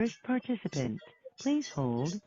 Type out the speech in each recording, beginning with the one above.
First participant, please hold.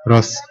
Раз.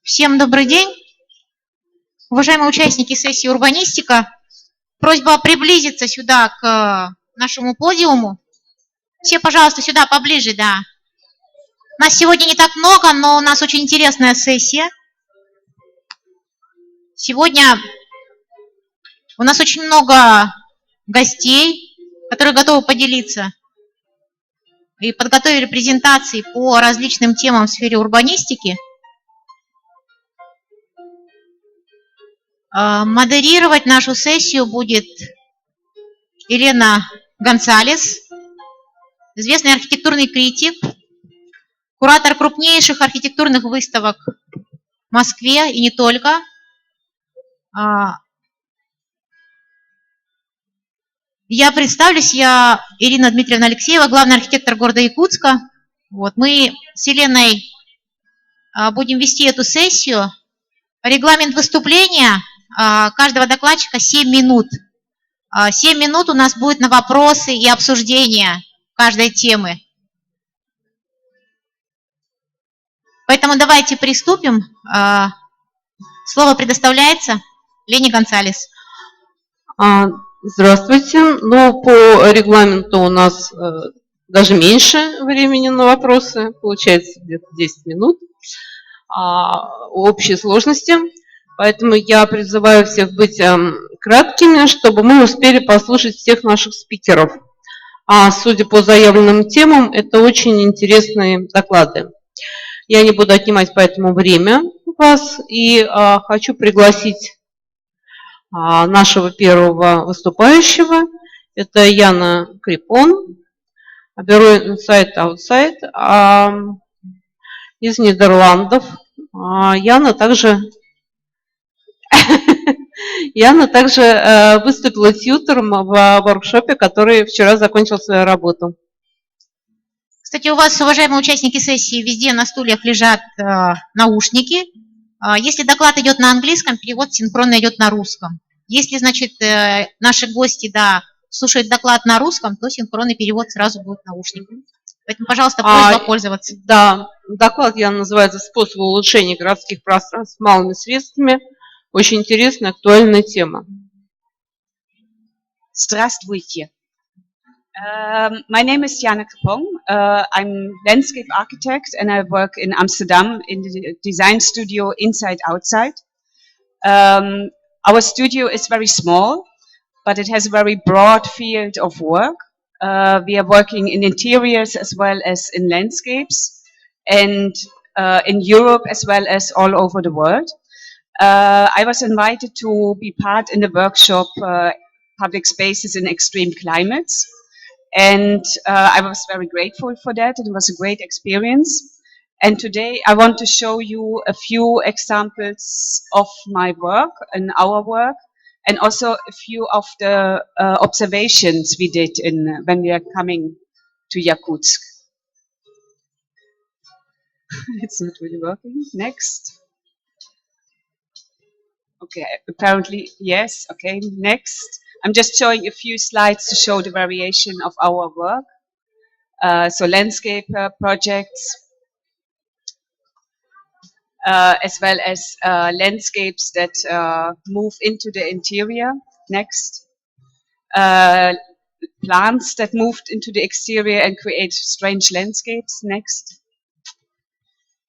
Всем добрый день. Уважаемые участники сессии «Урбанистика», просьба приблизиться сюда к нашему подиуму. Все, пожалуйста, сюда поближе, да. Нас сегодня не так много, но у нас очень интересная сессия. Сегодня у нас очень много гостей, которые готовы поделиться и подготовили презентации по различным темам в сфере урбанистики. Модерировать нашу сессию будет Елена Гонсалес, известный архитектурный критик, куратор крупнейших архитектурных выставок в Москве и не только. Я представлюсь, я Ирина Дмитриевна Алексеева, главный архитектор города Якутска. Мы с Еленой будем вести эту сессию. Регламент выступления каждого докладчика 7 минут. 7 минут у нас будет на вопросы и обсуждение каждой темы. Поэтому давайте приступим. Слово предоставляется Лене Гонсалес. Здравствуйте. Ну, по регламенту у нас даже меньше времени на вопросы. Получается где-то 10 минут общей сложности. Поэтому я призываю всех быть краткими, чтобы мы успели послушать всех наших спикеров. Судя по заявленным темам, это очень интересные доклады. Я не буду отнимать поэтому время у вас и хочу пригласить нашего первого выступающего. Это Яна Крипон, бюро Inside Outside из Нидерландов. Яна также выступила тьютором в воркшопе, который вчера закончил свою работу. Кстати, у вас, уважаемые участники сессии, везде на стульях лежат наушники. Если доклад идет на английском, перевод синхронно идет на русском. Если, значит, наши гости, слушают доклад на русском, то синхронный перевод сразу будет в наушниках. Поэтому, пожалуйста, просьба пользоваться. Да, доклад я называется «Способы улучшения городских пространств малыми средствами». Очень интересная, актуальная тема. Здравствуйте. My name is Jana Kapong. I'm landscape architect and I work in Amsterdam in the design studio Inside Outside. Our studio is very small, but it has a very broad field of work. We are working in interiors as well as in landscapes and in Europe as well as all over the world. I was invited to be part in the workshop Public Spaces in Extreme Climates. And I was very grateful for that. It was a great experience. And today I want to show you a few examples of my work and our work, and also a few of the observations we did when we are coming to Yakutsk. It's not really working. Next. Okay, apparently, yes. Okay, next. I'm just showing a few slides to show the variation of our work. So landscape projects, as well as landscapes that move into the interior. Next. Plants that moved into the exterior and create strange landscapes. Next.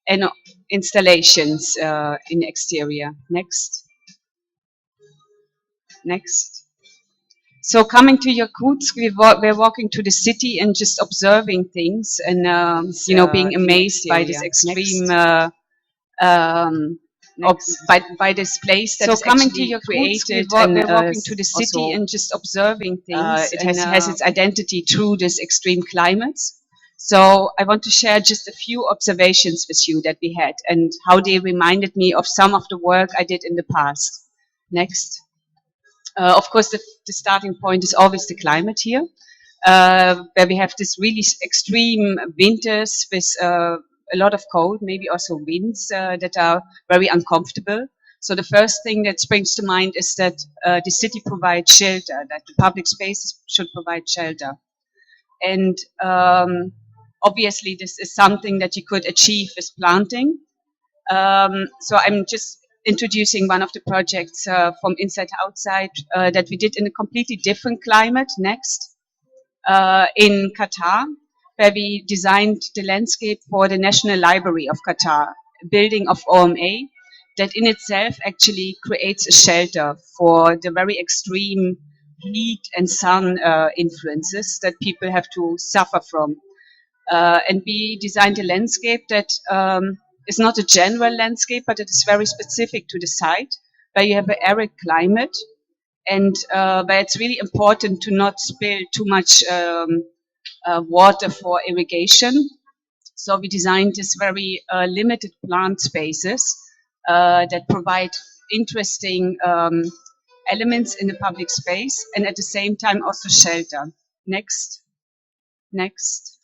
And installations in the exterior. Next. Next. So coming to Yakutsk, we're walking to the city and just observing things and, being amazed by this extreme, by this place that is coming to Yakutsk, created. We're walking to the city and just observing things. It has its identity through this extreme climates. So I want to share just a few observations with you that we had and how they reminded me of some of the work I did in the past. Next. Of course, the starting point is always the climate here, where we have this really extreme winters with a lot of cold, maybe also winds that are very uncomfortable. So the first thing that springs to mind is that the city provides shelter, that the public spaces should provide shelter. And obviously, this is something that you could achieve with planting. So I'm just introducing one of the projects from Inside Outside that we did in a completely different climate. Next, in Qatar, where we designed the landscape for the National Library of Qatar, a building of OMA that in itself actually creates a shelter for the very extreme heat and sun influences that people have to suffer from. And we designed a landscape that is not a general landscape, but it is very specific to the site, where you have an arid climate and where it's really important to not spill too much water for irrigation. So we designed this very limited plant spaces that provide interesting elements in the public space and at the same time also shelter. Next. Next.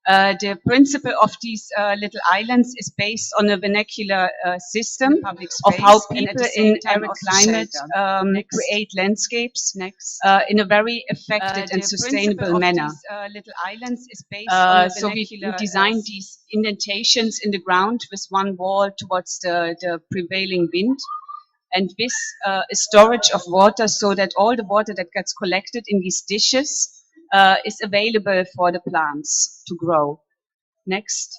The principle of these little islands is based on a vernacular system of how people in arid climate create landscapes in a very effective and sustainable manner. So we designed these indentations in the ground with one wall towards the prevailing wind, and with a storage of water so that all the water that gets collected in these dishes is available for the plants to grow. Next.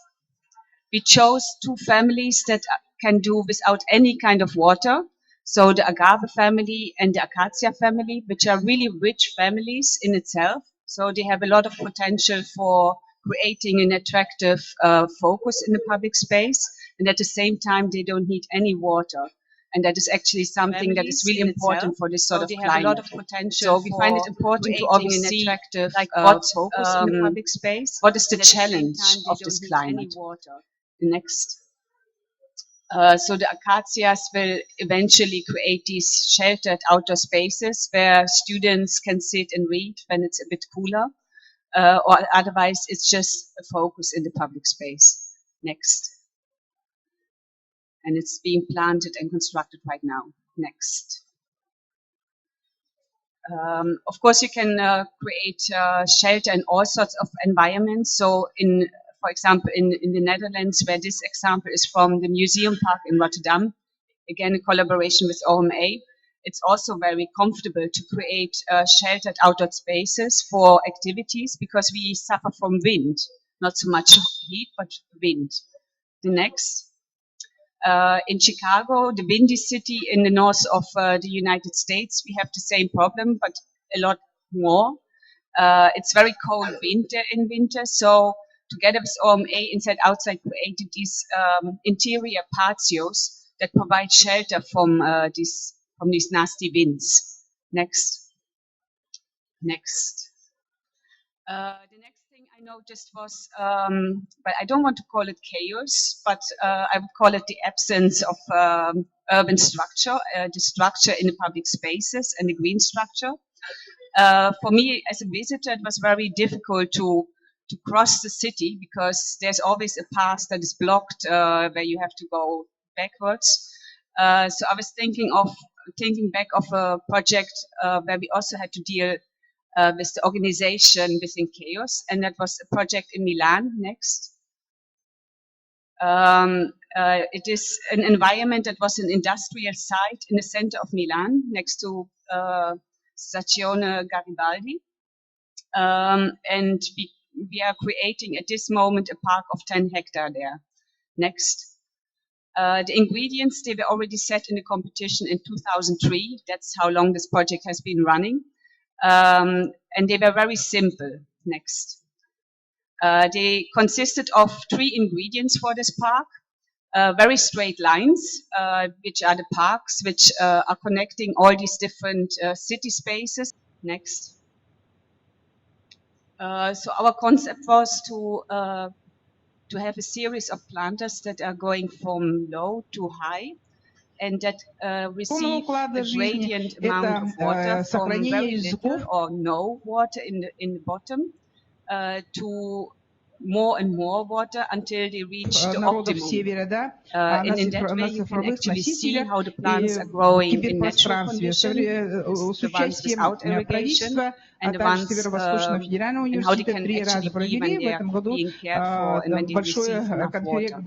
We chose 2 families that can do without any kind of water. So the agave family and the acacia family, which are really rich families in itself. So they have a lot of potential for creating an attractive focus in the public space. And at the same time, they don't need any water. And that is actually something that is really important for this sort of climate. Have a lot of potential. So we find it important to always see like what focus in the public space. What is the challenge of this climate? The next. So the acacias will eventually create these sheltered outdoor spaces where students can sit and read when it's a bit cooler, or otherwise it's just a focus in the public space. Next. And it's being planted and constructed right now. Next. Of course, you can create shelter in all sorts of environments. So for example, in the Netherlands, where this example is from the Museum Park in Rotterdam, again, a collaboration with OMA, it's also very comfortable to create sheltered outdoor spaces for activities because we suffer from wind, not so much heat, but wind. The next. In Chicago, the windy city in the north of the United States, we have the same problem, but a lot more. It's very cold winter in winter, so together with OMA, Inside Outside created these interior patios that provide shelter from these nasty winds. Next. Next. The next thing I noticed was, but I don't want to call it chaos, but I would call it the absence of urban structure, the structure in the public spaces and the green structure. For me as a visitor, it was very difficult to cross the city because there's always a path that is blocked where you have to go backwards. So I was thinking back of a project where we also had to deal with the organization within chaos, and that was a project in Milan. Next. It is an environment that was an industrial site in the center of Milan, next to Stazione Garibaldi. And we are creating at this moment a park of 10 hectares there. Next. The ingredients, they were already set in the competition in 2003. That's how long this project has been running. And they were very simple. Next. They consisted of 3 ingredients for this park. Very straight lines, which are the parks, which are connecting all these different city spaces. Next. So our concept was to have a series of planters that are going from low to high, and that receive a gradient amount of water from very little or no water in the bottom to more and more water until they reach the optimum. And in that way you can actually see how the plants are growing in natural conditions, the ones without irrigation, and the ones and how they can actually be when they are being cared for and when they receive enough water.